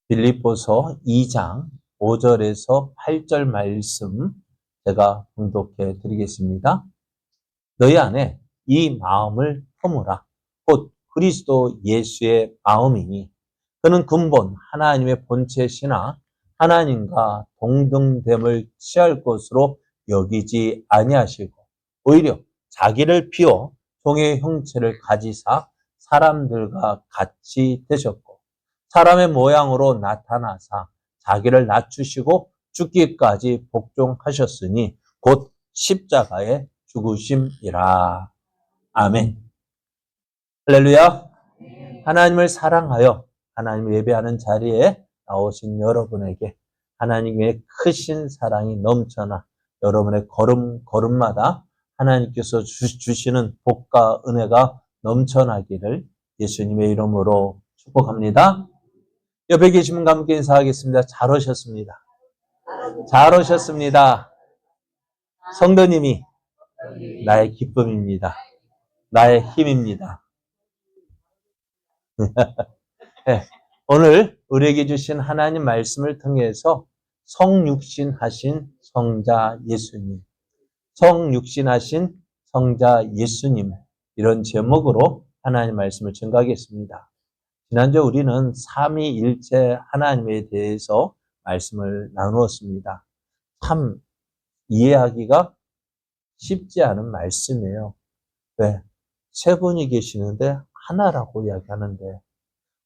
빌립보서 2장 5절에서 8절 말씀 제가 봉독해 드리겠습니다. 너희 안에 이 마음을 품으라. 곧 그리스도 예수의 마음이니 그는 근본 하나님의 본체시나 하나님과 동등됨을 취할 것으로 여기지 아니하시고 오히려 자기를 비워 종의 형체를 가지사 사람들과 같이 되셨고 사람의 모양으로 나타나사 자기를 낮추시고 죽기까지 복종하셨으니 곧 십자가의 죽으심이라. 아멘. 할렐루야. 하나님을 사랑하여 하나님을 예배하는 자리에 나오신 여러분에게 하나님의 크신 사랑이 넘쳐나 여러분의 걸음마다 하나님께서 주시는 복과 은혜가 넘쳐나기를 예수님의 이름으로 축복합니다. 옆에 계신 분과 함께 인사하겠습니다. 잘 오셨습니다. 잘 오셨습니다. 성도님이 나의 기쁨입니다. 나의 힘입니다. 네, 오늘 우리에게 주신 하나님 말씀을 통해서 성육신하신 성자 예수님, 성육신하신 성자 예수님 이런 제목으로 하나님 말씀을 증거하겠습니다. 지난주 우리는 삼위일체 하나님에 대해서 말씀을 나누었습니다. 참 이해하기가 쉽지 않은 말씀이에요. 왜? 세 분이 계시는데 하나라고 이야기하는데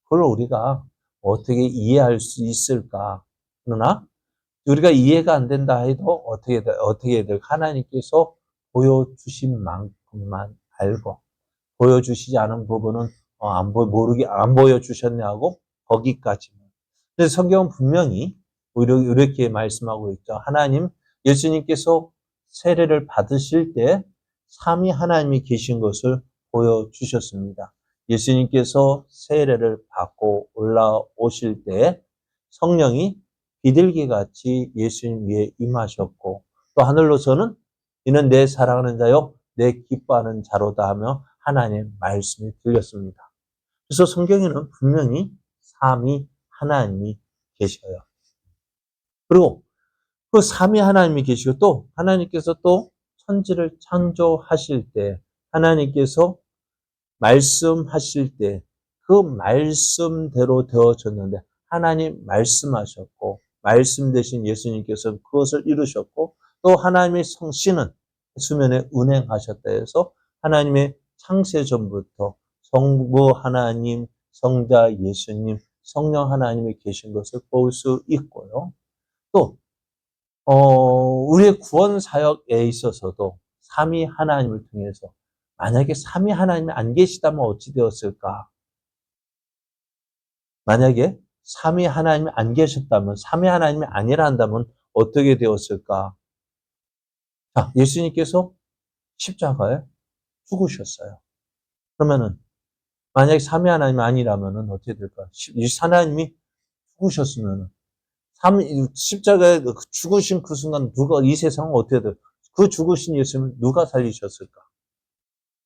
그걸 우리가 어떻게 이해할 수 있을까? 그러나 우리가 이해가 안 된다 해도 어떻게 해야 될 하나님께서 보여주신 만큼만 알고 보여주시지 않은 부분은 안 보여주셨냐고 거기까지만. 그래서 성경은 분명히 이렇게 말씀하고 있죠. 하나님, 예수님께서 세례를 받으실 때 삼위 하나님이 계신 것을 보여주셨습니다. 예수님께서 세례를 받고 올라오실 때 성령이 비둘기같이 예수님 위에 임하셨고 또 하늘로서는 이는 내 사랑하는 자요 내 기뻐하는 자로다 하며 하나님의 말씀이 들렸습니다. 그래서 성경에는 분명히 삼위 하나님이 계셔요. 그리고 그 삼위 하나님이 계시고 또 하나님께서 또 천지를 창조하실 때 하나님께서 말씀하실 때 그 말씀대로 되어졌는데 하나님 말씀하셨고 말씀 대신 예수님께서 그것을 이루셨고 또 하나님의 성신은 수면에 운행하셨다 해서 하나님의 창세 전부터 성부 하나님, 성자 예수님, 성령 하나님이 계신 것을 볼 수 있고요. 또 우리의 구원 사역에 있어서도 삼위 하나님을 통해서 만약에 삼위 하나님이 안 계시다면 어찌 되었을까? 만약에 삼위 하나님이 안 계셨다면, 삼위 하나님이 아니라 한다면 어떻게 되었을까? 자, 예수님께서 십자가에 죽으셨어요. 그러면은 만약에 삼위 하나님이 아니라면은 어떻게 될까? 하나님이 죽으셨으면은 십자가에 죽으신 그 순간 누가 이 세상은 어떻게 돼? 그 죽으신 예수님을 누가 살리셨을까?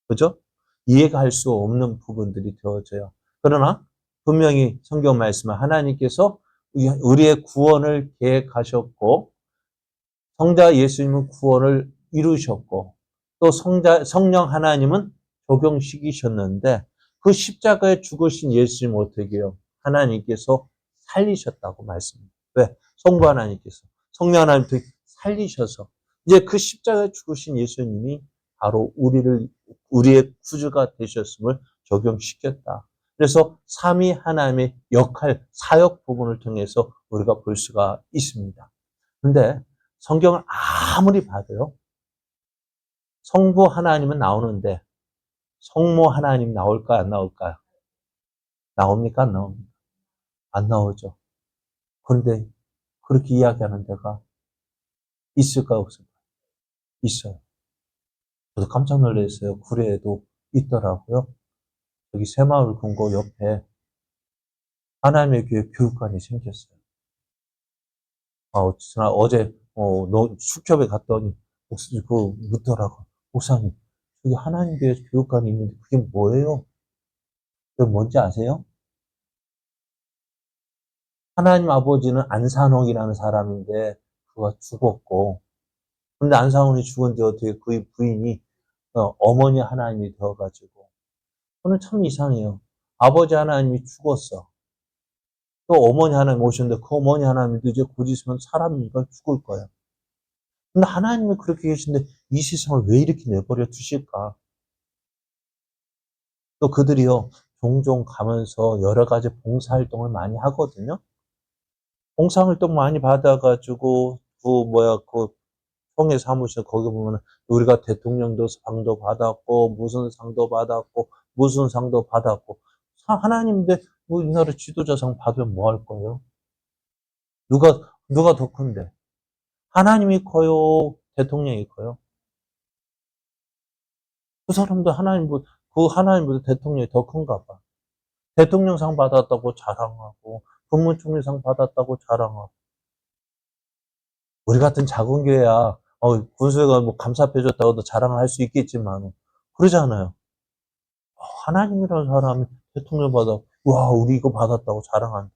그죠? 이해가 할 수 없는 부분들이 되어져요. 그러나 분명히 성경 말씀은 하나님께서 우리의 구원을 계획하셨고 성자 예수님은 구원을 이루셨고 또 성령 하나님은 적용시키셨는데 그 십자가에 죽으신 예수님 어떻게 해요? 하나님께서 살리셨다고 말씀합니다. 왜? 성부 하나님께서 성령 하나님도 살리셔서 이제 그 십자가에 죽으신 예수님이 바로 우리의 구주가 되셨음을 적용시켰다. 그래서 삼위 하나님의 역할, 사역 부분을 통해서 우리가 볼 수가 있습니다. 그런데 성경을 아무리 봐도요, 성부 하나님은 나오는데 성모 하나님 나올까요, 안 나올까요? 나옵니까, 안 나옵니까? 안 나오죠. 그런데 그렇게 이야기하는 데가 있을까요, 없을까요? 있어요. 저도 깜짝 놀랐어요. 구례에도 있더라고요. 여기 새마을 금고 옆에 하나님의 교회 교육관이 생겼어요. 어제 축협에 갔더니 묻더라고. 목사님, 여기 하나님 교회 교육관이 있는데 그게 뭐예요? 그게 뭔지 아세요? 하나님 아버지는 안산홍이라는 사람인데 그가 죽었고, 근데 안산홍이 죽은데 어떻게 그의 부인이 어머니 하나님이 되어가지고, 저는 참 이상해요. 아버지 하나님이 죽었어. 또 어머니 하나님 오셨는데 그 어머니 하나님도 이제 곧 있으면 사람이니까 죽을 거야. 근데 하나님이 그렇게 계신데 이 세상을 왜 이렇게 내버려 두실까? 또 그들이요, 종종 가면서 여러 가지 봉사활동을 많이 하거든요. 봉사활동 많이 받아가지고, 그 총회 사무실 거기 보면 우리가 대통령도 상도 받았고, 무슨 상도 받았고, 무슨 상도 받았고, 하나님인데 우리나라 지도자상 받으면 뭐 할 거예요? 누가 더 큰데? 하나님이 커요? 대통령이 커요? 그 하나님보다 대통령이 더 큰가 봐. 대통령상 받았다고 자랑하고, 국무총리상 받았다고 자랑하고. 우리 같은 작은 교회야, 군수가 뭐 감사패줬다고도 자랑을 할 수 있겠지만, 그러잖아요. 하나님이라는 사람이 대통령 받아, 와, 우리 이거 받았다고 자랑하는.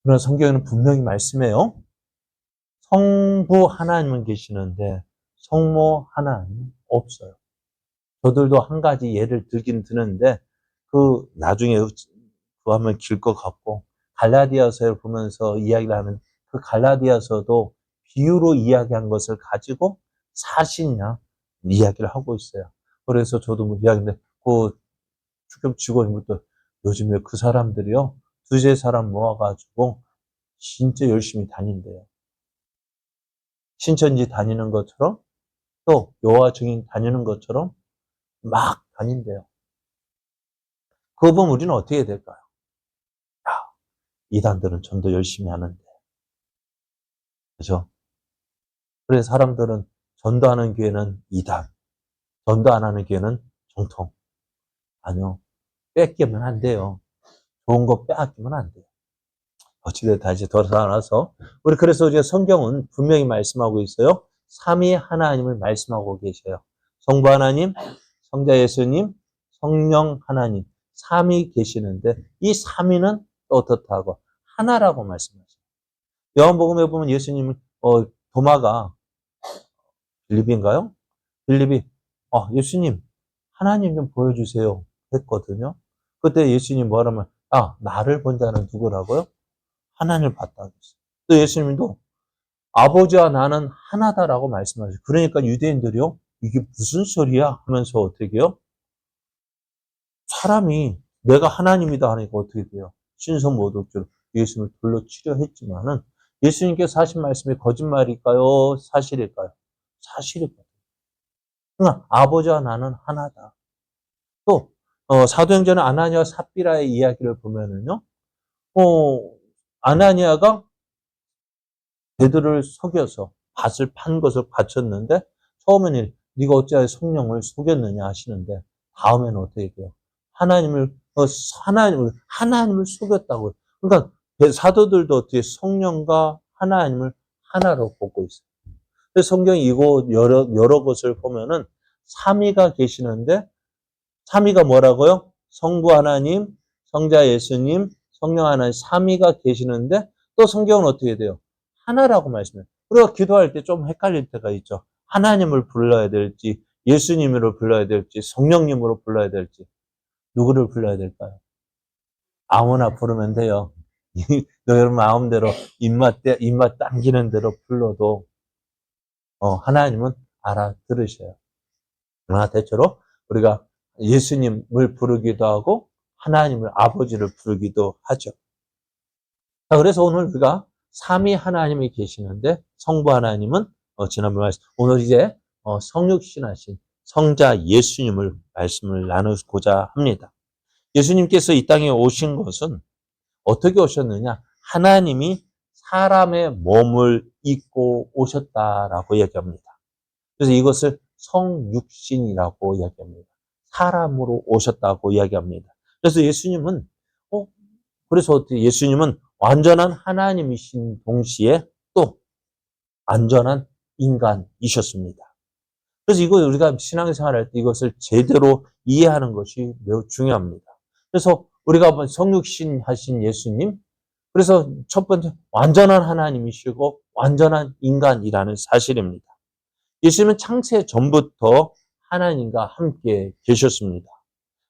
그러나 성경에는 분명히 말씀해요. 성부 하나님은 계시는데, 성모 하나님 없어요. 저들도 한 가지 예를 들긴 드는데, 나중에 그거 하면 길 것 같고, 갈라디아서를 보면서 이야기를 하면, 그 갈라디아서도 비유로 이야기한 것을 가지고 사실이냐 이야기를 하고 있어요. 그래서 저도 뭐 이야기인데, 축협 직원부터 요즘에 그 사람들이요, 두세 사람 모아가지고 진짜 열심히 다닌대요. 신천지 다니는 것처럼, 또 여호와 증인 다니는 것처럼 막 다닌대요. 그거 보면 우리는 어떻게 될까요? 야, 이단들은 전도 열심히 하는데. 그죠? 그래서 사람들은 전도하는 교회는 이단, 전도 안 하는 교회는 정통. 아니요. 뺏기면 안 돼요. 좋은 거 빼앗기면 안 돼요. 어찌됐든 이제 돌아와서 그래서 이제 성경은 분명히 말씀하고 있어요. 삼위 하나님을 말씀하고 계셔요. 성부 하나님, 성자 예수님, 성령 하나님, 삼위 계시는데 이 삼위는 어떻다고? 하나라고 말씀하셔요. 요한복음에 보면 예수님은 도마가 빌립인가요? 빌립이 예수님 하나님 좀 보여주세요 했거든요. 그때 예수님 뭐라면 나를 본 자는 누구라고요? 하나님을 봤다고 했어요. 또 예수님도 아버지와 나는 하나다라고 말씀하세요. 그러니까 유대인들이요, 이게 무슨 소리야 하면서 어떻게 해요? 사람이 내가 하나님이다 하니까 어떻게 돼요? 신성모독죄로 예수님을 돌로 치려 했지만은 예수님께서 하신 말씀이 거짓말일까요? 사실일까요? 사실일까요? 그러나 아버지와 나는 하나다. 또 사도행전의 아나니아와 삽비라의 이야기를 보면은요, 아나니아가 베드로를 속여서 밭을 판 것을 바쳤는데 처음에는 네가 어찌하여 성령을 속였느냐 하시는데 다음에는 어떻게 돼요? 하나님을 속였다고. 그러니까 사도들도 어떻게 성령과 하나님을 하나로 보고 있어요. 그래서 성경이 이거 여러 것을 보면은 삼위가 계시는데 삼위가 뭐라고요? 성부 하나님, 성자 예수님, 성령 하나님 삼위가 계시는데 또 성경은 어떻게 돼요? 하나라고 말씀해요. 우리가 기도할 때 좀 헷갈릴 때가 있죠. 하나님을 불러야 될지, 예수님으로 불러야 될지, 성령님으로 불러야 될지, 누구를 불러야 될까요? 아무나 부르면 돼요. 여러분 마음대로 입맛 당기는 대로 불러도 하나님은 알아들으셔요. 그러나 대체로 우리가 예수님을 부르기도 하고 하나님을 아버지를 부르기도 하죠. 자, 그래서 오늘 우리가 삼위 하나님이 계시는데 성부 하나님은 지난번 말씀 오늘 이제 성육신하신 성자 예수님을 말씀을 나누고자 합니다. 예수님께서 이 땅에 오신 것은 어떻게 오셨느냐? 하나님이 사람의 몸을 입고 오셨다라고 얘기합니다. 그래서 이것을 성육신이라고 이야기합니다. 사람으로 오셨다고 이야기합니다. 그래서 예수님은 완전한 하나님이신 동시에 또 완전한 인간이셨습니다. 그래서 이거 우리가 신앙생활할 때 이것을 제대로 이해하는 것이 매우 중요합니다. 그래서 우리가 성육신 하신 예수님, 그래서 첫 번째, 완전한 하나님이시고 완전한 인간이라는 사실입니다. 예수님은 창세 전부터 하나님과 함께 계셨습니다.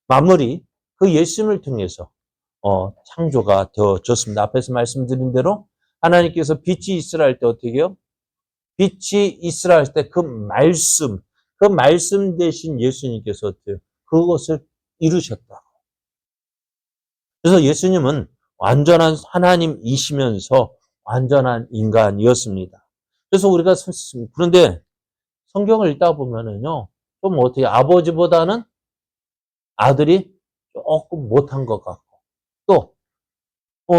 만물이 그 예수님을 통해서 창조가 되어졌습니다. 앞에서 말씀드린 대로 하나님께서 빛이 있으라 할 때 어떻게 해요? 빛이 있으라 할 때 그 말씀 대신 예수님께서 어떻게 해요? 그것을 이루셨다. 그래서 예수님은 완전한 하나님이시면서 완전한 인간이었습니다. 그래서 우리가 그런데 성경을 읽다 보면은요, 좀 어떻게 아버지보다는 아들이 조금 못한 것 같고, 또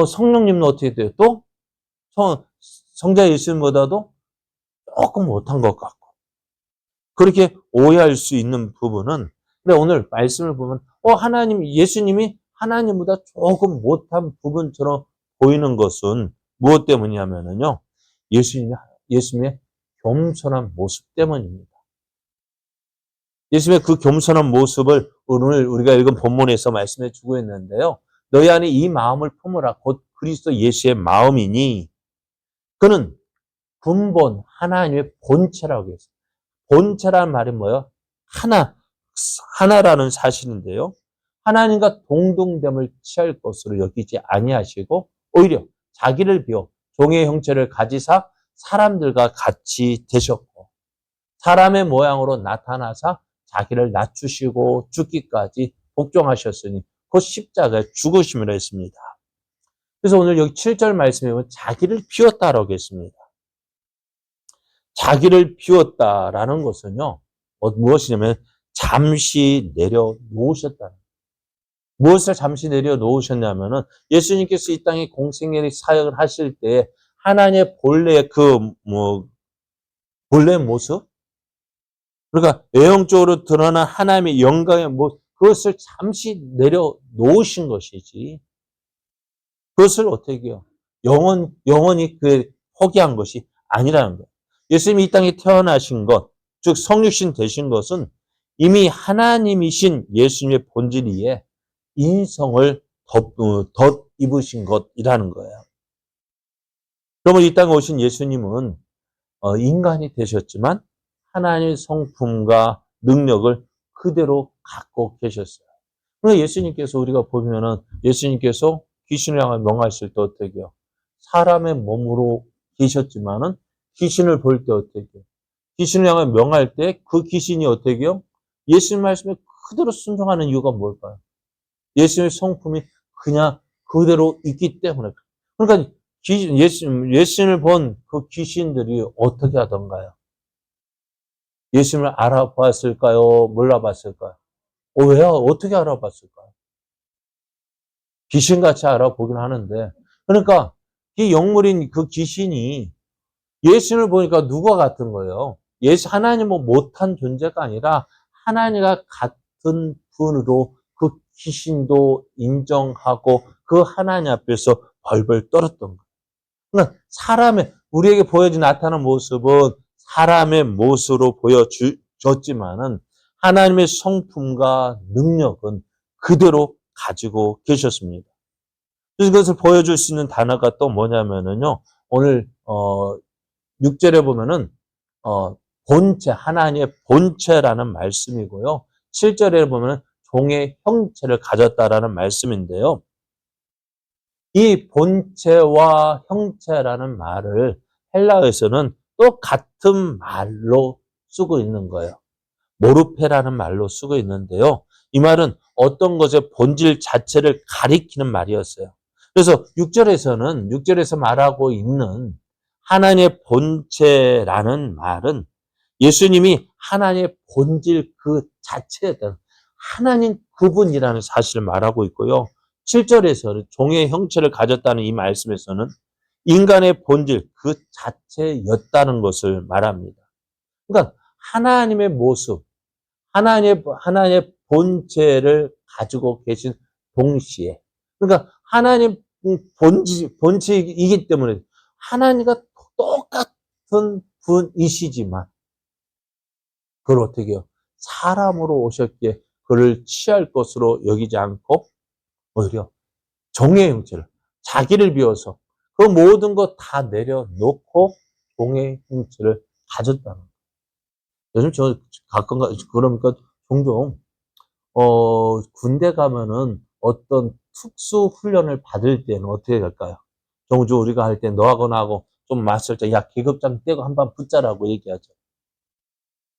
성령님은 어떻게 돼요? 또 성자 예수님보다도 조금 못한 것 같고, 그렇게 오해할 수 있는 부분은, 근데 오늘 말씀을 보면 예수님이 하나님보다 조금 못한 부분처럼 보이는 것은 무엇 때문이냐면요, 예수님의 겸손한 모습 때문입니다. 예수님의 그 겸손한 모습을 오늘 우리가 읽은 본문에서 말씀해 주고 있는데요. 너희 안에 이 마음을 품으라. 곧 그리스도 예수의 마음이니, 그는 근본 하나님의 본체라고 했어요. 본체라는 말이 뭐예요? 하나라는 사실인데요. 하나님과 동등됨을 취할 것으로 여기지 아니하시고 오히려 자기를 비워 종의 형체를 가지사 사람들과 같이 되셨고, 사람의 모양으로 나타나사 자기를 낮추시고 죽기까지 복종하셨으니 그 십자가에 죽으심이라 했습니다. 그래서 오늘 여기 7절 말씀에 보면 자기를 비웠다라고 했습니다. 자기를 비웠다라는 것은요, 무엇이냐면 잠시 내려놓으셨다는 거예요. 무엇을 잠시 내려놓으셨냐면은 예수님께서 이 땅에 공생애의 사역을 하실 때 하나님의 본래의 본래의 모습, 그러니까 외형적으로 드러난 하나님의 영광의 모습, 그것을 잠시 내려놓으신 것이지, 그것을 어떻게 해요? 영원히 포기한 것이 아니라는 거예요. 예수님이 이 땅에 태어나신 것, 즉 성육신 되신 것은 이미 하나님이신 예수님의 본질 위에 인성을 덧입으신 것이라는 거예요. 그러면 이 땅에 오신 예수님은 인간이 되셨지만 하나님의 성품과 능력을 그대로 갖고 계셨어요. 그래서 예수님께서 우리가 보면은 예수님께서 귀신을 향해 명하실 때 어떻게 해요? 사람의 몸으로 계셨지만은 귀신을 볼 때 어떻게 해요? 귀신을 향해 명할 때 그 귀신이 어떻게 해요? 예수님 말씀에 그대로 순종하는 이유가 뭘까요? 예수님의 성품이 그냥 그대로 있기 때문에. 그러니까 예수님을 본 그 귀신들이 어떻게 하던가요? 예수님을 알아봤을까요? 몰라봤을까요? 왜요? 어떻게 알아봤을까요? 귀신같이 알아보긴 하는데. 그러니까 이 영물인 그 귀신이 예수님을 보니까 누가 같은 거예요? 하나님은 못한 존재가 아니라 하나님과 같은 분으로 그 귀신도 인정하고 그 하나님 앞에서 벌벌 떨었던 거예요. 그러니까 우리에게 나타난 모습은 사람의 모습으로 보여줬지만은 하나님의 성품과 능력은 그대로 가지고 계셨습니다. 그래서 그것을 보여줄 수 있는 단어가 또 뭐냐면은요, 오늘 6절에 보면은 하나님의 본체라는 말씀이고요. 7절에 보면은 종의 형체를 가졌다라는 말씀인데요. 이 본체와 형체라는 말을 헬라어에서는 또 같은 말로 쓰고 있는 거예요. 모르페라는 말로 쓰고 있는데요. 이 말은 어떤 것의 본질 자체를 가리키는 말이었어요. 그래서 6절에서 말하고 있는 하나님의 본체라는 말은 예수님이 하나님의 본질 그 자체였다. 하나님 그분이라는 사실을 말하고 있고요. 7절에서는 종의 형체를 가졌다는 이 말씀에서는 인간의 본질 그 자체였다는 것을 말합니다. 그러니까 하나님의 모습, 하나님의 본체를 가지고 계신 동시에, 그러니까 하나님 본체이기 때문에 하나님과 똑같은 분이시지만 그걸 어떻게 해요? 사람으로 오셨기에 그를 취할 것으로 여기지 않고 오히려 종의 형체를, 자기를 비워서 그 모든 거 다 내려놓고 종의 형체를 가졌다는 거예요. 요즘 저 가끔 그러니까 종종 군대 가면은 어떤 특수 훈련을 받을 때는 어떻게 될까요? 종종 우리가 할 때 너하고 나하고 좀 맞설 때, 야, 계급장 떼고 한판 붙자라고 얘기하죠.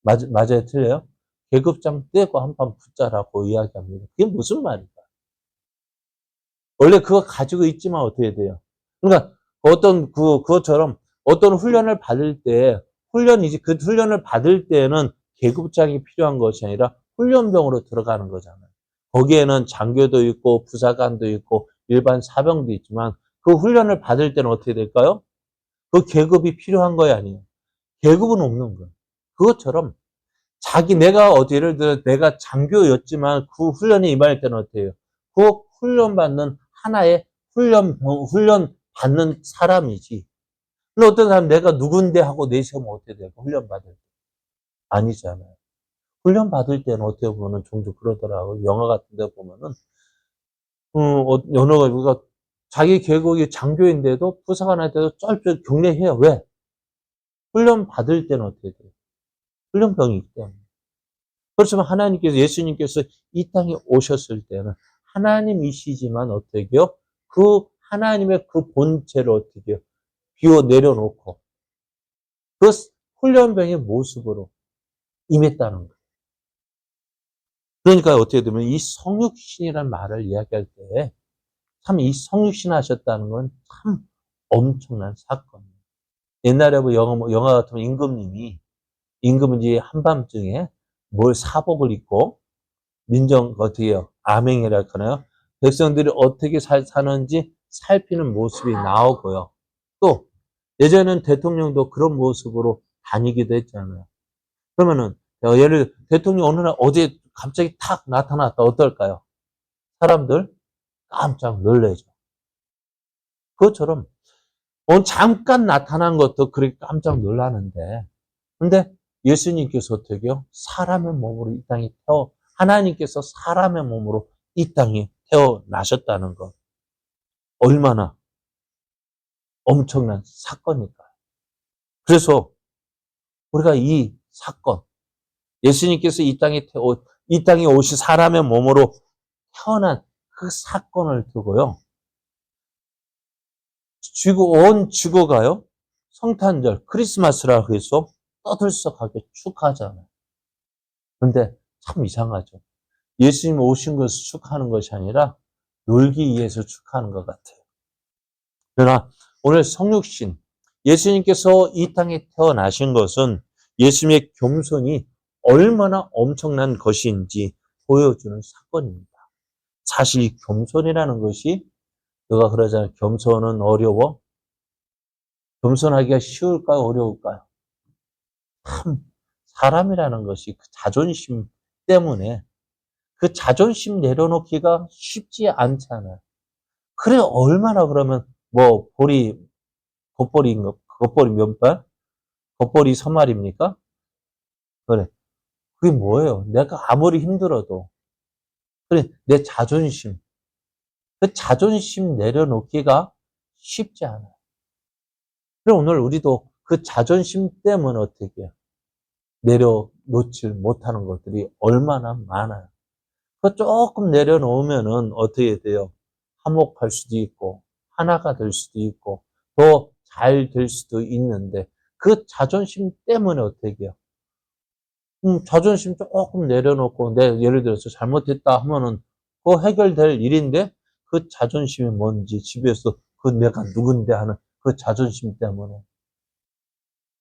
맞아요? 틀려요? 계급장 떼고 한판 붙자라고 이야기합니다. 그게 무슨 말일까? 원래 그거 가지고 있지만 어떻게 돼요? 그러니까 그것처럼 어떤 훈련을 받을 때, 그 훈련을 받을 때는 계급장이 필요한 것이 아니라 훈련병으로 들어가는 거잖아요. 거기에는 장교도 있고, 부사관도 있고, 일반 사병도 있지만, 그 훈련을 받을 때는 어떻게 될까요? 그 계급이 필요한 거야, 아니에요? 계급은 없는 거예요. 그것처럼, 예를 들어 내가 장교였지만 그 훈련에 임할 때는 어때요? 그 훈련받는 하나의 훈련 받는 사람이지. 근데 어떤 사람 내가 누군데 하고 내세우면 어떻게 돼요? 훈련 받을 때. 아니잖아요. 훈련 받을 때는 어떻게 보면은 종종 그러더라고요. 영화 같은 데 보면은, 연어가, 우리가 자기 계급이 장교인데도 부사관한테도 쩔쩔 경례해요. 왜? 훈련 받을 때는 어떻게 돼요? 훈련병이기 때문에. 그렇지만 예수님께서 이 땅에 오셨을 때는 하나님이시지만 어떻게 해요? 그 하나님의 그 본체를 어떻게 해요? 비워 내려놓고 그 훈련병의 모습으로 임했다는 거예요. 그러니까 어떻게 되면 이 성육신이라는 말을 이야기할 때 참 이 성육신 하셨다는 건 참 엄청난 사건이에요. 옛날에 뭐 영화 같으면 임금은 이제 한밤중에 사복을 입고 어떻게 해요? 암행이라 하나요? 백성들이 어떻게 사는지 살피는 모습이 나오고요. 또 예전에는 대통령도 그런 모습으로 다니기도 했잖아요. 그러면은 예를 들어 대통령 어느 날 어디에 갑자기 탁 나타났다 어떨까요? 사람들 깜짝 놀라죠. 그것처럼 잠깐 나타난 것도 그렇게 깜짝 놀라는데 근데 예수님께서 어떻게요? 하나님께서 사람의 몸으로 이 땅에 태어나셨다는 것. 얼마나 엄청난 사건일까요? 그래서 우리가 이 사건, 예수님께서 이 땅에 오시 사람의 몸으로 태어난 그 사건을 두고요. 온 지구가요. 성탄절, 크리스마스라고 해서 떠들썩하게 축하하잖아요. 그런데 참 이상하죠. 예수님 오신 것을 축하하는 것이 아니라 놀기 위해서 축하하는 것 같아요. 그러나 오늘 성육신, 예수님께서 이 땅에 태어나신 것은 예수님의 겸손이 얼마나 엄청난 것인지 보여주는 사건입니다. 사실 이 겸손이라는 것이 누가 그러잖아요. 겸손은 어려워. 겸손하기가 쉬울까요? 어려울까요? 참 사람이라는 것이 그 자존심 때문에 그 자존심 내려놓기가 쉽지 않잖아요. 그래 얼마나 그러면 겉벌이 몇 발? 겉벌이 서말입니까? 그래. 그게 뭐예요? 내가 아무리 힘들어도 그래 내 자존심 그 자존심 내려놓기가 쉽지 않아요. 그럼 오늘 우리도 그 자존심 때문에 어떻게 해요? 내려놓질 못하는 것들이 얼마나 많아요. 그 조금 내려놓으면은 어떻게 돼요? 화목할 수도 있고, 하나가 될 수도 있고, 더 잘 될 수도 있는데, 그 자존심 때문에 어떻게 해요? 자존심 조금 내려놓고, 예를 들어서 잘못했다 하면은, 그거 해결될 일인데, 그 자존심이 뭔지, 집에서 내가 누군데 하는 그 자존심 때문에.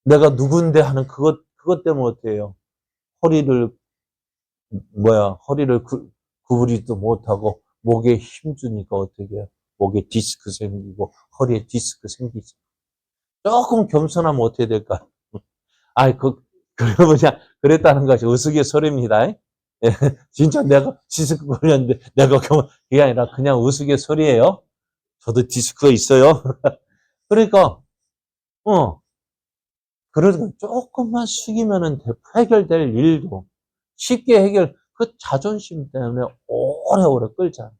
내가 누군데 하는 그것 때문에 어떻게 해요? 허리를, 허리를 구부리지도 못하고, 목에 힘주니까 어떻게 해요? 목에 디스크 생기고, 허리에 디스크 생기죠. 조금 겸손하면 어떻게 될까? 아이, 그랬다는 것이 우스갯소리입니다. 예, 진짜 내가 디스크 걸렸는데, 그게 아니라 그냥 우스갯소리예요. 저도 디스크가 있어요. 그러니까, 어, 그러니까 조금만 숙이면은 해결될 일도 쉽게 그 자존심 때문에 오래오래 끌잖아.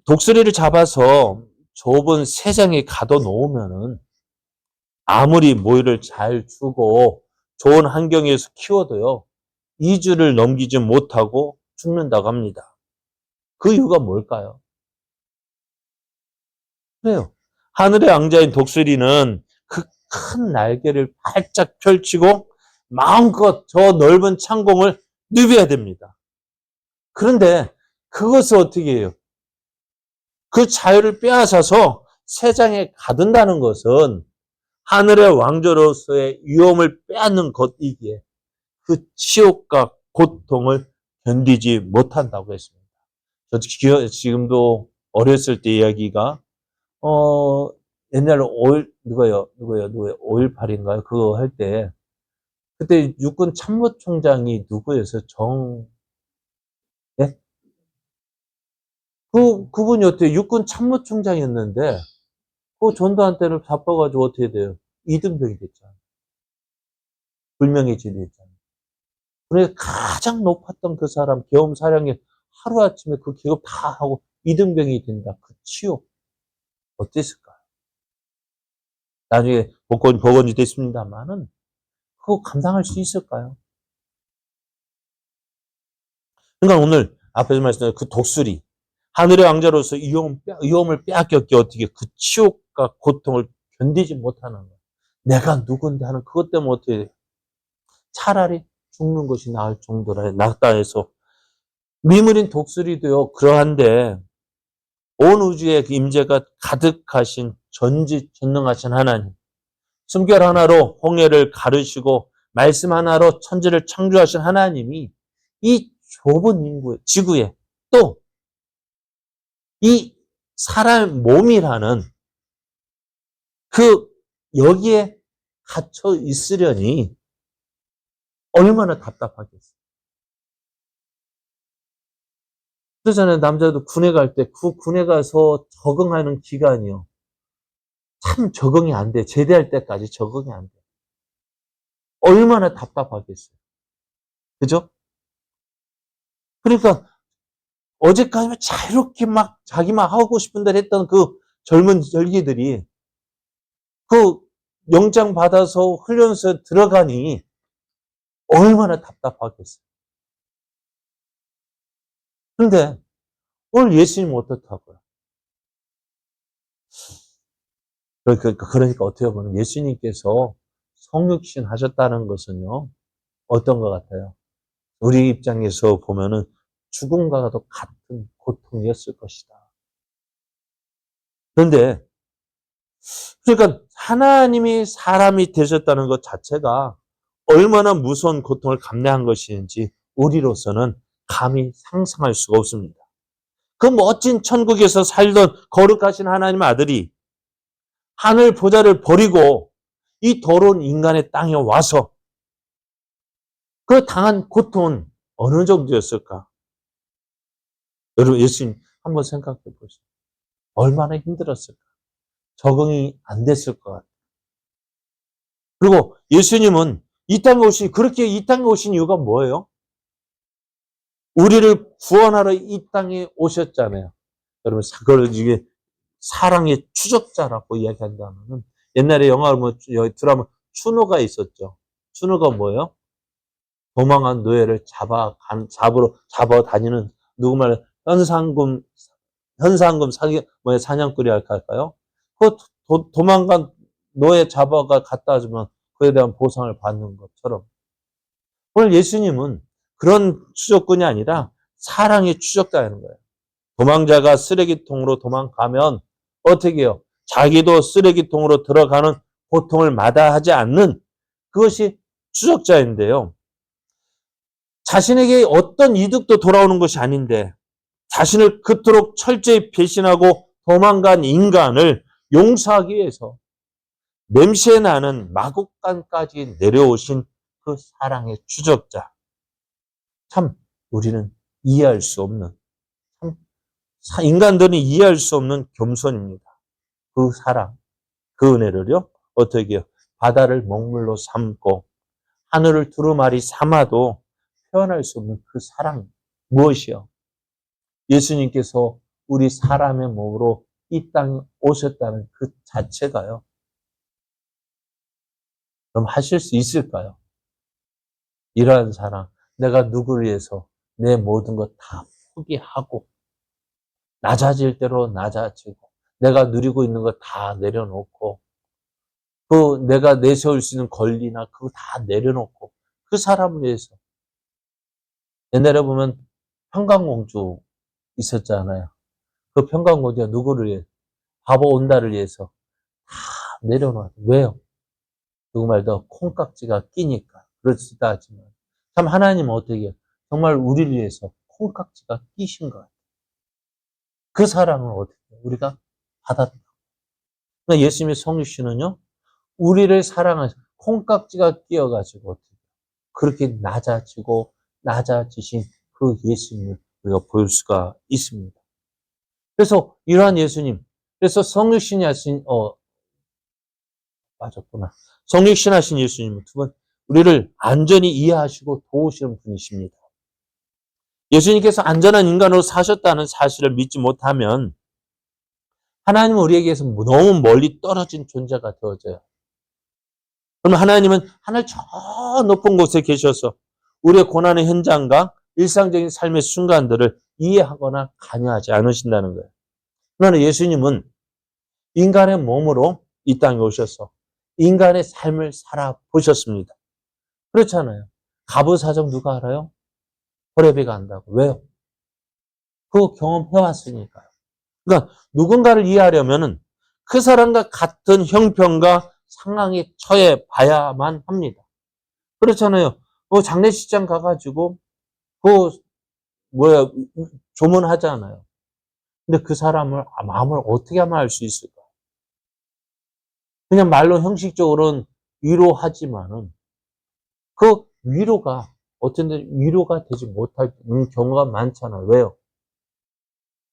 독수리를 잡아서 좁은 새장에 가둬 놓으면은 아무리 모이를 잘 주고 좋은 환경에서 키워도요, 2주를 넘기지 못하고 죽는다고 합니다. 그 이유가 뭘까요? 그래요. 하늘의 왕자인 독수리는 그 큰 날개를 활짝 펼치고 마음껏 저 넓은 창공을 누벼야 됩니다. 그런데 그것을 어떻게 해요? 그 자유를 빼앗아서 새장에 가둔다는 것은 하늘의 왕조로서의 위엄을 빼앗는 것이기에 그 치욕과 고통을 견디지 못한다고 했습니다. 저도 지금도 어렸을 때 이야기가, 옛날에 5.18인가요? 그거 할 때, 그때 육군 참모총장이 누구였어요? 예? 그분이 어떻게 육군 참모총장이었는데, 그 전두환 때를 잡아가지고 어떻게 돼요? 이등병이 됐잖아요. 불명예질이 됐잖아요. 그래서 가장 높았던 그 사람, 계엄사령이 하루아침에 그 계급 다 하고 이등병이 된다. 그 치욕. 어땠을까요? 나중에 복원이 됐습니다만은, 그거 감당할 수 있을까요? 그러니까 오늘 앞에서 말씀드린 그 독수리, 하늘의 왕자로서 위엄을 빼앗겼기에 어떻게 그 치욕과 고통을 견디지 못하는 거예요. 내가 누군데 하는 그것 때문에 어떻게 돼요? 차라리 죽는 것이 나을 정도라 낫다 해서 미물인 독수리도요. 그러한데 온 우주에 그 임재가 가득하신 전지전능하신 하나님, 숨결 하나로 홍해를 가르시고 말씀 하나로 천지를 창조하신 하나님이 이 좁은 인구 지구에 또 이 사람 몸이라는 그 여기에 갇혀 있으려니 얼마나 답답하겠어요. 그러잖아요. 남자도 군에 갈 때 그 군에 가서 적응하는 기간이요. 참 적응이 안 돼. 제대할 때까지 적응이 안 돼. 얼마나 답답하겠어요. 그죠? 그러니까 어제까지만 자유롭게 막 자기만 하고 싶은 대로 했던 그 젊은 열기들이 그 영장 받아서 훈련소에 들어가니 얼마나 답답하겠어요. 그런데 오늘 예수님 어떻다고요? 그러니까 어떻게 보면 예수님께서 성육신 하셨다는 것은요, 어떤 것 같아요? 우리 입장에서 보면은 죽음과도 같은 고통이었을 것이다. 그런데, 그러니까 하나님이 사람이 되셨다는 것 자체가 얼마나 무서운 고통을 감내한 것인지 우리로서는 감히 상상할 수가 없습니다. 그 멋진 천국에서 살던 거룩하신 하나님의 아들이 하늘 보좌를 버리고 이 더러운 인간의 땅에 와서 그 당한 고통은 어느 정도였을까? 여러분, 예수님 한번 생각해 보세요. 얼마나 힘들었을까? 적응이 안 됐을 것 같아요. 그리고 예수님은 그렇게 이 땅에 오신 이유가 뭐예요? 우리를 구원하러 이 땅에 오셨잖아요. 여러분, 그걸 이게 사랑의 추적자라고 이야기한다면은 옛날에 드라마 추노가 있었죠. 추노가 뭐예요? 도망한 노예를 잡아 다니는 누구 말 현상금 사냥꾼이 할까요? 그 도망간 노예 잡아가 갖다 주면 그에 대한 보상을 받는 것처럼 오늘 예수님은 그런 추적꾼이 아니라 사랑의 추적자라는 거예요. 도망자가 쓰레기통으로 도망가면 어떻게 해요? 자기도 쓰레기통으로 들어가는 고통을 마다하지 않는 그것이 추적자인데요. 자신에게 어떤 이득도 돌아오는 것이 아닌데 자신을 그토록 철저히 배신하고 도망간 인간을 용서하기 위해서 냄새나는 마국간까지 내려오신 그 사랑의 추적자. 참 우리는 이해할 수 없는, 인간들은 이해할 수 없는 겸손입니다. 그 사랑, 그 은혜를요. 어떻게 해요? 바다를 먹물로 삼고 하늘을 두루마리 삼아도 표현할 수 없는 그 사랑 무엇이요? 예수님께서 우리 사람의 몸으로 이 땅에 오셨다는 그 자체가요. 그럼 하실 수 있을까요? 이러한 사랑, 내가 누구를 위해서 내 모든 것 다 포기하고 낮아질 대로 낮아지고 내가 누리고 있는 것 다 내려놓고 그 내가 내세울 수 있는 권리나 그거 다 내려놓고 그 사람을 위해서 옛날에 보면 평강공주 있었잖아요. 그 평강공주가 누구를 위해 바보 온다를 위해서 다 내려놔요. 왜요? 누구 말도 콩깍지가 끼니까 그렇지도 않지만 참 하나님은 어떻게 해요? 정말 우리를 위해서 콩깍지가 끼신 거예요. 그 사랑을 어떻게 해요? 우리가 받았다. 그러니까 예수님의 성육신은요, 우리를 사랑하셔 콩깍지가 끼어가지고 어떻게 해요? 그렇게 낮아지신 그 예수님을 우리가 볼 수가 있습니다. 그래서 이러한 예수님, 그래서 성육신이 하신 빠졌구나. 성육신 하신 예수님은 두 번 우리를 안전히 이해하시고 도우시는 분이십니다. 예수님께서 안전한 인간으로 사셨다는 사실을 믿지 못하면 하나님은 우리에게서 너무 멀리 떨어진 존재가 되어져요. 그럼 하나님은 하늘 저 높은 곳에 계셔서 우리의 고난의 현장과 일상적인 삶의 순간들을 이해하거나 관여하지 않으신다는 거예요. 그러나 예수님은 인간의 몸으로 이 땅에 오셔서 인간의 삶을 살아보셨습니다. 그렇잖아요. 갑의 사정 누가 알아요? 호레비가 안다고. 왜요? 그거 경험해왔으니까요. 그러니까 누군가를 이해하려면 그 사람과 같은 형편과 상황에 처해 봐야만 합니다. 그렇잖아요. 장례식장 가가지고 그 조문하잖아요. 근데 그 사람을 마음을 어떻게 하면 알 수 있을까? 그냥 말로 형식적으로는 위로하지만은 그 위로가 어떤 데 위로가 되지 못할 경우가 많잖아요. 왜요?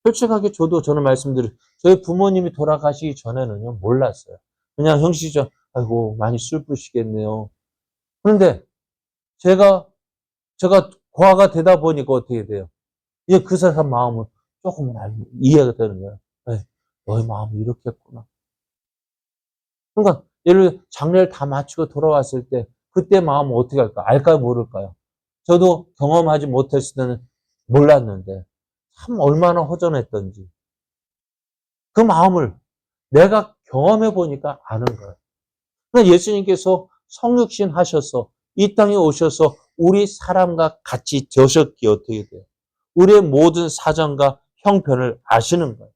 솔직하게 저는 말씀드려요. 저희 부모님이 돌아가시기 전에는요, 몰랐어요. 그냥 형식적, 아이고, 많이 슬프시겠네요. 그런데 제가 고아가 되다 보니까 어떻게 돼요? 이제 그 사람 마음을 조금은 이해가 되는 거예요. 에이, 너의 마음이 이렇게 했구나. 그러니까, 예를 들어, 장례를 다 마치고 돌아왔을 때, 그때 마음은 어떻게 할까? 알까요? 모를까요? 저도 경험하지 못했을 때는 몰랐는데, 참 얼마나 허전했던지. 그 마음을 내가 경험해 보니까 아는 거예요. 그러니까 예수님께서 성육신 하셔서 이 땅에 오셔서 우리 사람과 같이 되셨기에 어떻게 돼요? 우리의 모든 사정과 형편을 아시는 거예요.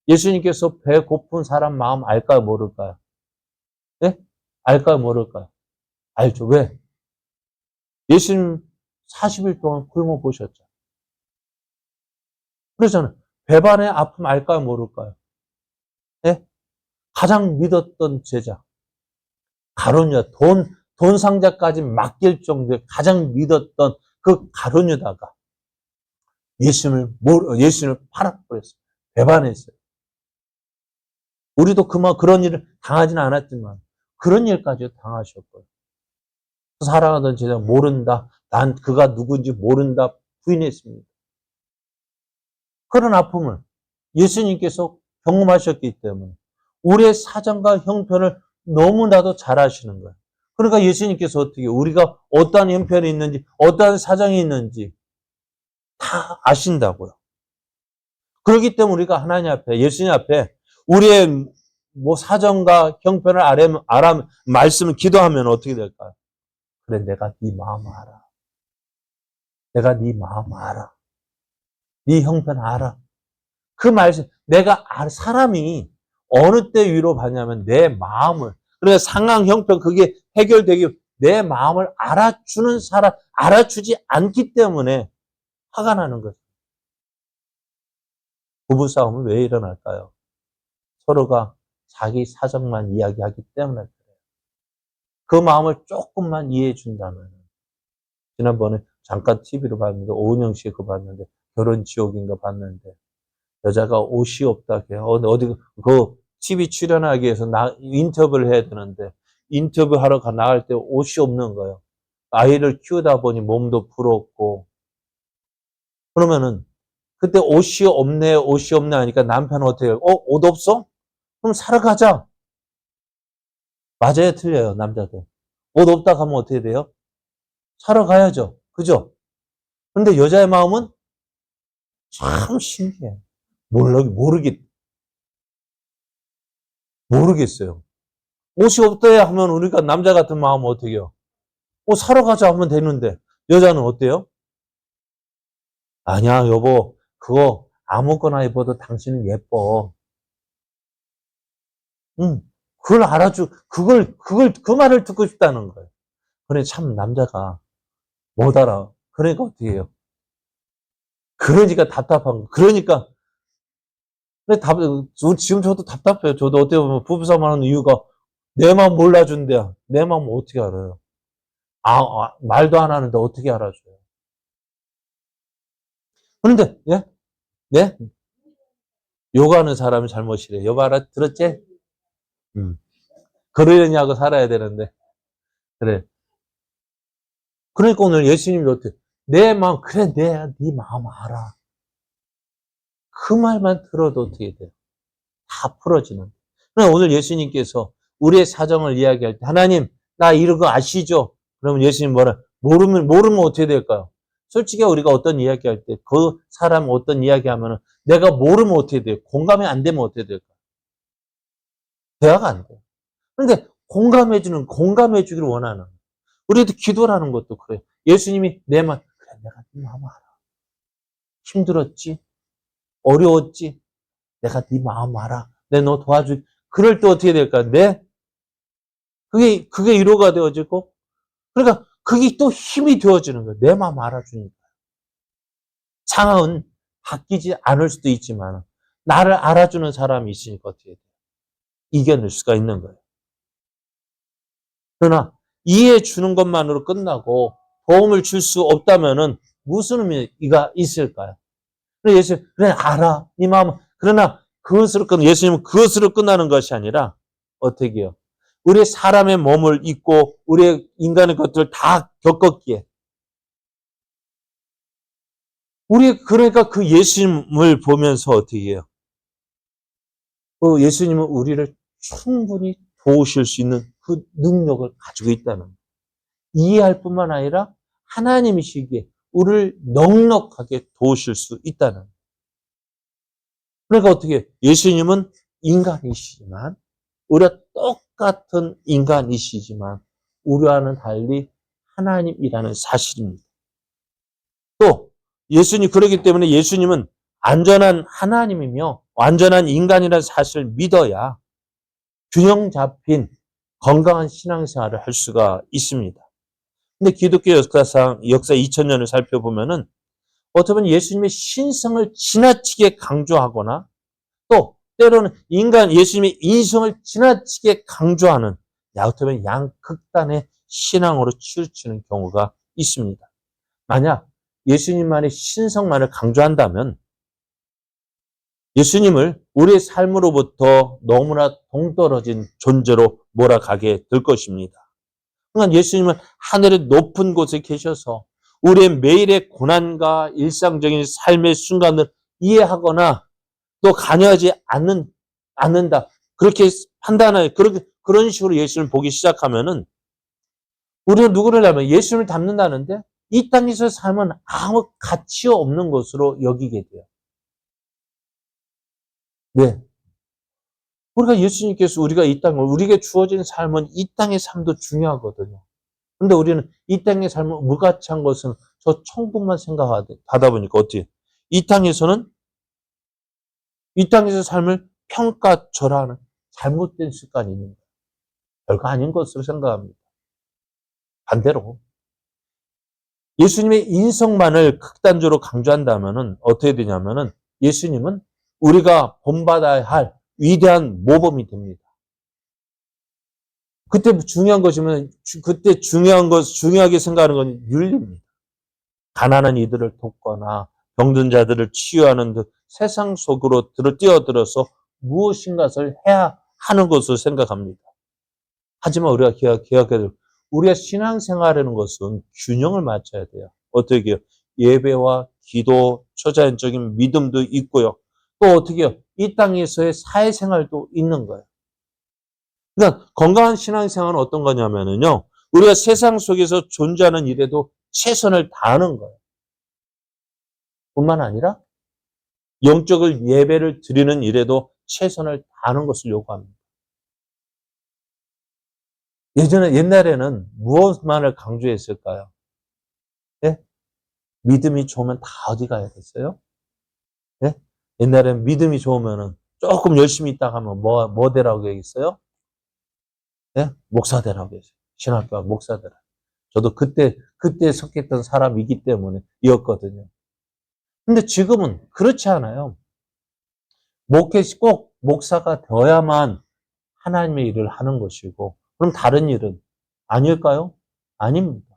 예수님께서 배 고픈 사람 마음 알까요? 모를까요? 네? 알까요? 모를까요? 알죠. 왜? 예수님 40일 동안 굶어 보셨죠. 그러잖아요. 배반의 아픔 알까요? 모를까요? 네? 가장 믿었던 제자. 가룟유다. 돈 상자까지 맡길 정도의 가장 믿었던 그 가룟유다가 예수님을 팔아버렸어요. 배반했어요. 우리도 그런 일을 당하지는 않았지만 그런 일까지 당하셨고요. 사랑하던 제자 모른다. 난 그가 누군지 모른다. 부인했습니다. 그런 아픔을 예수님께서 경험하셨기 때문에 우리의 사정과 형편을 너무나도 잘 아시는 거예요. 그러니까 예수님께서 어떻게 우리가 어떠한 형편이 있는지 어떠한 사정이 있는지 다 아신다고요. 그렇기 때문에 우리가 하나님 앞에 예수님 앞에 우리의 사정과 형편을 말씀을 기도하면 어떻게 될까요? 그래 내가 네 마음 알아. 내가 네 마음 알아. 네 형편 알아. 그 말씀 사람이 어느 때 위로받냐면 내 마음을 그러니까 상황 형편 그게 해결되기 내 마음을 알아주는 사람 알아주지 않기 때문에 화가 나는 거죠. 부부싸움은 왜 일어날까요? 서로가 자기 사정만 이야기하기 때문에 그래요. 그 마음을 조금만 이해해 준다면 지난번에 잠깐 TV로 봤는데 오은영 씨 그거 봤는데 결혼 지옥인가 봤는데 여자가 옷이 없다 해요. 어디 그 TV 출연하기 위해서 인터뷰를 해야 되는데 인터뷰하러 나갈 때 옷이 없는 거예요. 아이를 키우다 보니 몸도 부럽고 그러면은 그때 옷이 없네, 옷이 없네 하니까 남편은 어떻게 해요? 옷 없어? 그럼 사러 가자. 맞아요, 틀려요, 남자들. 옷 없다 하면 어떻게 돼요? 사러 가야죠. 그죠? 근데 여자의 마음은 참 신기해. 모르겠어요. 옷이 없다 하면 우리가 남자 같은 마음은 어떻게 해요? 옷 사러 가자 하면 되는데, 여자는 어때요? 아니야, 여보. 그거 아무거나 입어도 당신은 예뻐. 응. 그 말을 듣고 싶다는 거예요. 그래, 참, 남자가 못 알아. 그러니까 어떻게 해요? 그러니까 답답한 거. 그러니까, 근데 지금 저도 답답해요. 저도 어떻게 보면 부부싸움 하는 이유가 내 마음 몰라준대요. 내 마음 어떻게 알아요? 말도 안 하는데 어떻게 알아줘요? 그런데, 예? 네? 요가하는 사람이 잘못이래. 여보 들었지? 음. 그러려냐고 살아야 되는데. 그래. 그러니까 오늘 예수님이 어떻게, 내 마음, 그래, 네 마음 알아. 그 말만 들어도 어떻게 돼요? 다 풀어지는. 그러나 오늘 예수님께서 우리의 사정을 이야기할 때, 하나님, 나 이런 거 아시죠? 그러면 예수님 모르면 어떻게 될까요? 솔직히 우리가 어떤 이야기 할 때, 그 사람 어떤 이야기 하면은, 내가 모르면 어떻게 돼요? 공감이 안 되면 어떻게 될까요? 대화가 안 돼요. 그런데 공감해주기를 원하는. 우리도 기도라는 것도 그래요. 예수님이 내 말, 그래, 내가 네 마음 알아. 힘들었지? 어려웠지? 내가 네 마음 알아. 내 너 도와줄. 그럴 때 어떻게 될까? 그게 위로가 되어지고, 그러니까 그게 또 힘이 되어지는 거예요. 내 마음 알아주니까. 상황은 바뀌지 않을 수도 있지만, 나를 알아주는 사람이 있으니까 어떻게 돼요? 이겨낼 수가 있는 거예요. 그러나 이해해 주는 것만으로 끝나고 도움을 줄 수 없다면은 무슨 의미가 있을까요? 그래, 그래, 알아. 네 마음. 그러나 예수님은 그것으로 끝나는 것이 아니라 어떻게 해요? 우리 사람의 몸을 입고 우리의 인간의 것들을 다 겪었기에 그러니까 그 예수님을 보면서 어떻게 해요? 그 예수님은 우리를 충분히 도우실 수 있는 그 능력을 가지고 있다는 거예요. 이해할 뿐만 아니라 하나님이시기에 우리를 넉넉하게 도우실 수 있다는 거예요. 그러니까 어떻게 예수님은 인간이시지만 우리가 똑같은 인간이시지만 우리와는 달리 하나님이라는 사실입니다. 또 그렇기 때문에 예수님은 안전한 하나님이며 완전한 인간이라는 사실을 믿어야 균형 잡힌 건강한 신앙생활을 할 수가 있습니다. 근데 기독교 역사 2000년을 살펴보면은 어떻게 보면 예수님의 신성을 지나치게 강조하거나 또 때로는 예수님의 인성을 지나치게 강조하는 어떻게 보면 양극단의 신앙으로 치우치는 경우가 있습니다. 만약 예수님만의 신성만을 강조한다면 예수님을 우리의 삶으로부터 너무나 동떨어진 존재로 몰아가게 될 것입니다. 그러니까 예수님은 하늘의 높은 곳에 계셔서 우리의 매일의 고난과 일상적인 삶의 순간을 이해하거나 또 관여하지 않는다. 그렇게 판단을, 그런 식으로 예수님을 보기 시작하면은 우리가 누구를 닮으면 예수님을 닮는다는데 이 땅에서 삶은 아무 가치 없는 것으로 여기게 돼요. 네. 우리가 예수님께서 우리에게 주어진 삶은 이 땅의 삶도 중요하거든요. 근데 우리는 이 땅의 삶은 무가치한 것은 저 천국만 생각하다 보니까 어떻게 이 땅에서 삶을 평가절하하는 잘못된 습관이 있는 거예요. 별거 아닌 것으로 생각합니다. 반대로 예수님의 인성만을 극단적으로 강조한다면은 어떻게 되냐면은 예수님은 우리가 본받아야 할 위대한 모범이 됩니다. 그때 중요하게 생각하는 건 윤리입니다. 가난한 이들을 돕거나 병든 자들을 치유하는 듯 세상 속으로 뛰어들어서 무엇인가를 해야 하는 것으로 생각합니다. 하지만 우리가 기억해야 될 우리가 신앙생활하는 것은 균형을 맞춰야 돼요. 어떻게 해요? 예배와 기도, 초자연적인 믿음도 있고요. 또 어떻게 해요? 이 땅에서의 사회생활도 있는 거예요. 그러니까 건강한 신앙생활은 어떤 거냐면요. 우리가 세상 속에서 존재하는 일에도 최선을 다하는 거예요. 뿐만 아니라 영적을 예배를 드리는 일에도 최선을 다하는 것을 요구합니다. 옛날에는 무엇만을 강조했을까요? 예? 믿음이 좋으면 다 어디 가야 됐어요? 예? 옛날에는 믿음이 좋으면은 조금 열심히 있다가 하면 뭐 되라고 얘기했어요? 예? 목사 되라고 했어요. 신학교 목사 되라. 저도 그때 속했던 사람이기 때문에 이었거든요. 근데 지금은 그렇지 않아요. 꼭 목사가 되어야만 하나님의 일을 하는 것이고, 그럼 다른 일은 아닐까요? 아닙니다.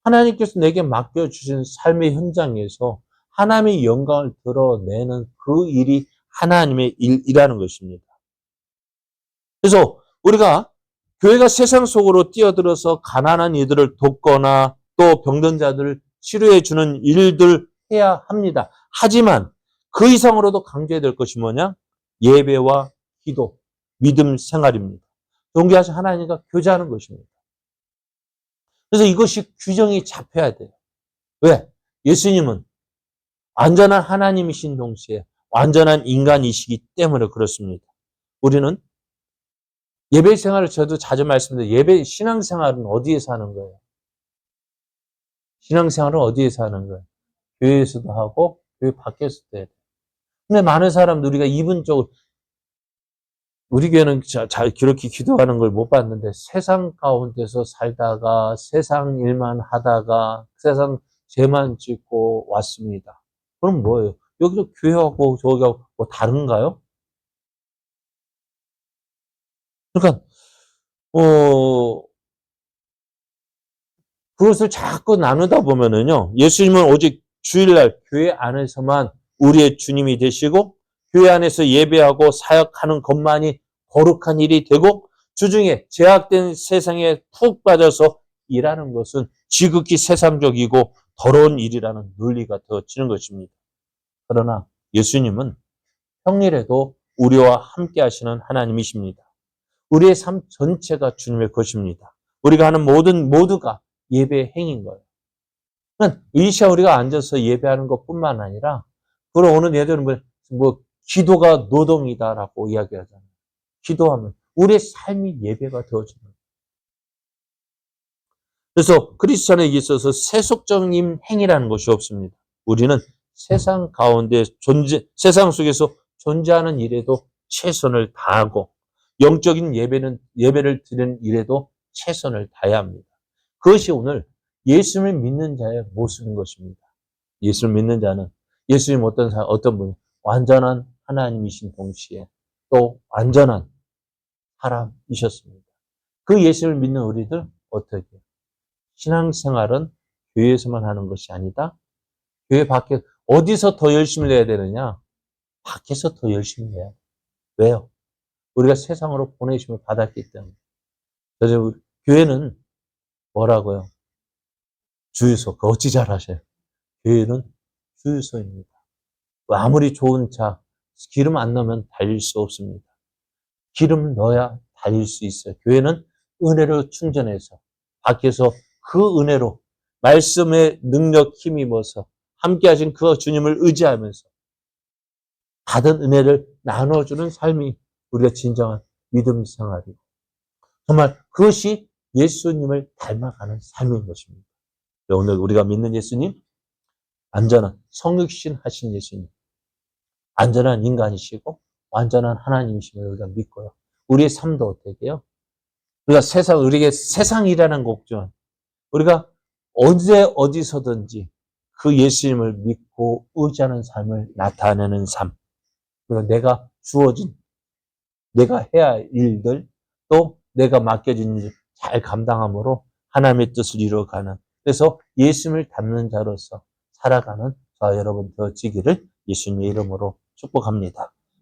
하나님께서 내게 맡겨주신 삶의 현장에서 하나님의 영광을 드러내는 그 일이 하나님의 일이라는 것입니다. 그래서 우리가 교회가 세상 속으로 뛰어들어서 가난한 이들을 돕거나 또 병든 자들을 치료해 주는 일들 해야 합니다. 하지만 그 이상으로도 강조해야 될 것이 뭐냐? 예배와 기도, 믿음 생활입니다. 존귀하신 하나님과 교제하는 것입니다. 그래서 이것이 규정이 잡혀야 돼요. 왜? 예수님은 완전한 하나님이신 동시에 완전한 인간이시기 때문에 그렇습니다. 우리는 예배 생활을 저도 자주 말씀드려요. 예배 신앙생활은 어디에서 하는 거예요? 신앙생활은 어디에서 하는 거예요? 교회에서도 하고 교회 밖에서도 해야 돼요. 근데 많은 사람들 우리가 이분적으로 우리 교회는 그렇게 기도하는 걸 못 봤는데 세상 가운데서 살다가 세상 일만 하다가 세상 죄만 짓고 왔습니다. 그럼 뭐예요? 여기서 교회하고 저기하고 뭐 다른가요? 그러니까 그것을 자꾸 나누다 보면은요, 예수님은 오직 주일날 교회 안에서만 우리의 주님이 되시고, 교회 안에서 예배하고 사역하는 것만이 거룩한 일이 되고, 주중에 제약된 세상에 푹 빠져서 일하는 것은 지극히 세상적이고 더러운 일이라는 논리가 되어지는 것입니다. 그러나 예수님은 평일에도 우리와 함께 하시는 하나님이십니다. 우리의 삶 전체가 주님의 것입니다. 우리가 하는 모두가 예배의 행인 거예요. 그러니까 이 시간 우리가 앉아서 예배하는 것뿐만 아니라, 그럼 오늘 예전에 기도가 노동이다라고 이야기하잖아요. 기도하면 우리의 삶이 예배가 되어지는 거예요. 그래서 크리스천에게 있어서 세속적인 행위라는 것이 없습니다. 우리는 세상 가운데 세상 속에서 존재하는 일에도 최선을 다하고, 영적인 예배를 드리는 일에도 최선을 다해야 합니다. 그것이 오늘 예수님을 믿는 자의 모습인 것입니다. 예수를 믿는 자는 예수님 어떤 분, 완전한 하나님이신 동시에 또 완전한 사람이셨습니다. 그 예수를 믿는 우리들 어떻게 해요? 신앙생활은 교회에서만 하는 것이 아니다. 교회 밖에 어디서 더 열심히 해야 되느냐? 밖에서 더 열심히 해야 돼요. 왜요? 우리가 세상으로 보내심을 받았기 때문에. 그래서 교회는 뭐라고요? 주유소. 그 어찌 잘하셔요? 교회는 주유소입니다. 아무리 좋은 차, 기름 안 넣으면 달릴 수 없습니다. 기름 넣어야 달릴 수 있어요. 교회는 은혜로 충전해서 밖에서 그 은혜로 말씀의 능력 힘입어서 함께 하신 그 주님을 의지하면서 받은 은혜를 나눠주는 삶이 우리가 진정한 믿음 생활이고, 정말 그것이 예수님을 닮아가는 삶인 것입니다. 오늘 우리가 믿는 예수님, 완전한 성육신 하신 예수님, 완전한 인간이시고 완전한 하나님이심을 우리가 믿고요. 우리의 삶도 어떻게 해요? 우리에게 세상이라는 곡전, 우리가 언제 어디서든지 그 예수님을 믿고 의지하는 삶을 나타내는 삶. 그리고 내가 해야 할 일들, 또 내가 맡겨진 일 잘 감당함으로 하나님의 뜻을 이루어가는, 그래서 예수님을 닮는 자로서 살아가는 저와 여러분 되어지기를 예수님의 이름으로 축복합니다.